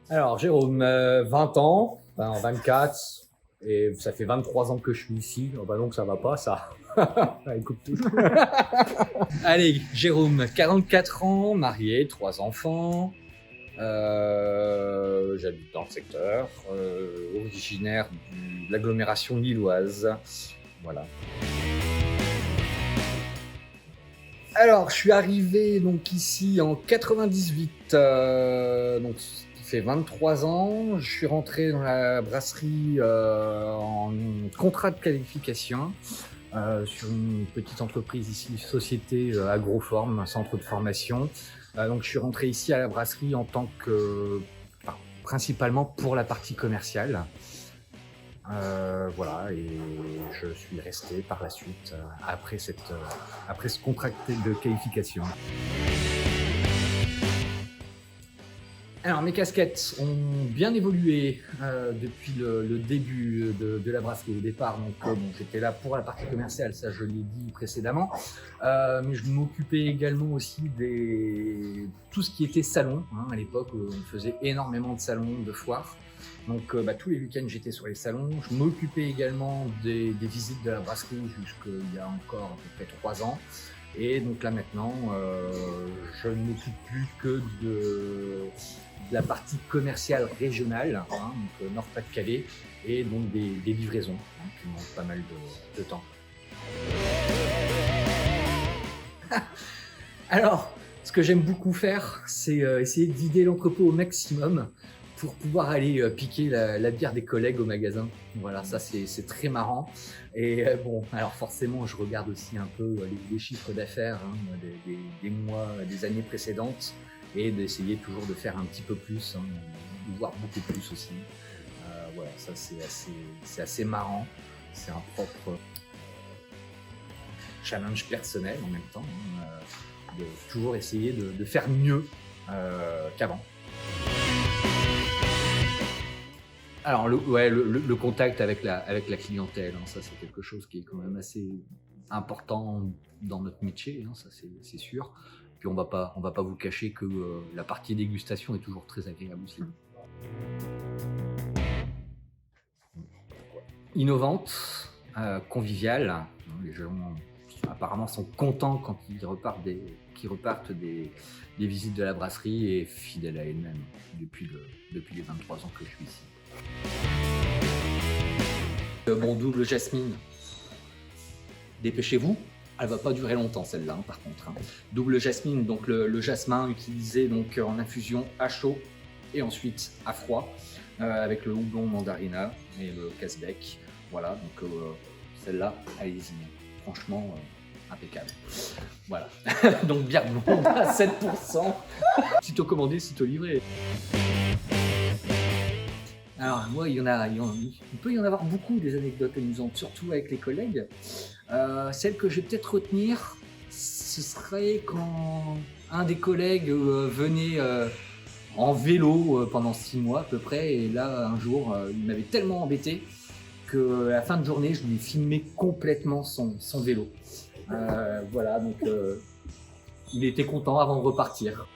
Alors, Jérôme, 20 ans, enfin, 24, et ça fait 23 ans que je suis ici. Oh, bah donc ça va pas, ça. Écoute tout. Allez, Jérôme, 44 ans, marié, 3 enfants. J'habite dans le secteur, originaire de l'agglomération lilloise. Voilà. Alors, je suis arrivé donc ici en 98, donc ça fait 23 ans. Je suis rentré dans la brasserie en contrat de qualification sur une petite entreprise ici, société Agroform, un centre de formation. Donc, je suis rentré ici à la brasserie en tant que, enfin, principalement pour la partie commerciale. Voilà, et je suis resté par la suite après ce contrat de qualification. Alors, mes casquettes ont bien évolué depuis le début de la brasserie. Au départ, donc, bon, j'étais là pour la partie commerciale, ça je l'ai dit précédemment, mais je m'occupais également aussi tout ce qui était salon. Hein, à l'époque, on faisait énormément de salons, de foires. Donc, tous les week-ends, j'étais sur les salons. Je m'occupais également des visites de la brasserie jusqu'il y a encore à peu près 3 ans. Et donc là maintenant, je ne m'occupe plus que de la partie commerciale régionale, hein, donc Nord-Pas-de-Calais, et donc des livraisons, hein, qui demandent pas mal de temps. Alors, ce que j'aime beaucoup faire, c'est essayer de vider l'entrepôt au maximum pour pouvoir aller piquer la bière des collègues au magasin. Voilà, ça c'est très marrant. Et bon, alors forcément, je regarde aussi un peu les chiffres d'affaires, hein, des mois, des années précédentes, et d'essayer toujours de faire un petit peu plus, hein, voire beaucoup plus aussi. Voilà, ça c'est assez marrant. C'est un propre challenge personnel en même temps, hein, de toujours essayer de faire mieux qu'avant. Alors, le contact avec la clientèle, hein, ça c'est quelque chose qui est quand même assez important dans notre métier, hein, ça c'est sûr. Puis on va pas vous cacher que la partie dégustation est toujours très agréable aussi. Innovante, conviviale, hein, les gens apparemment sont contents quand ils repartent des visites de la brasserie, et fidèles à elles-mêmes depuis les 23 ans que je suis ici. Bon, double jasmine, dépêchez-vous, elle va pas durer longtemps celle-là, hein, par contre. Hein. Double jasmine, donc le jasmin utilisé donc en infusion à chaud et ensuite à froid, avec le houblon mandarina et le casse-bec. Voilà, donc celle-là, allez-y, franchement impeccable. Voilà, donc bière blonde à 7%, sitôt commandé, sitôt livré. Alors moi, il peut y en avoir beaucoup des anecdotes amusantes, surtout avec les collègues. Celle que je vais peut-être retenir, ce serait quand un des collègues venait en vélo pendant 6 mois à peu près, et là un jour il m'avait tellement embêté qu'à la fin de journée je lui ai filmé complètement son vélo. Voilà, donc il était content avant de repartir.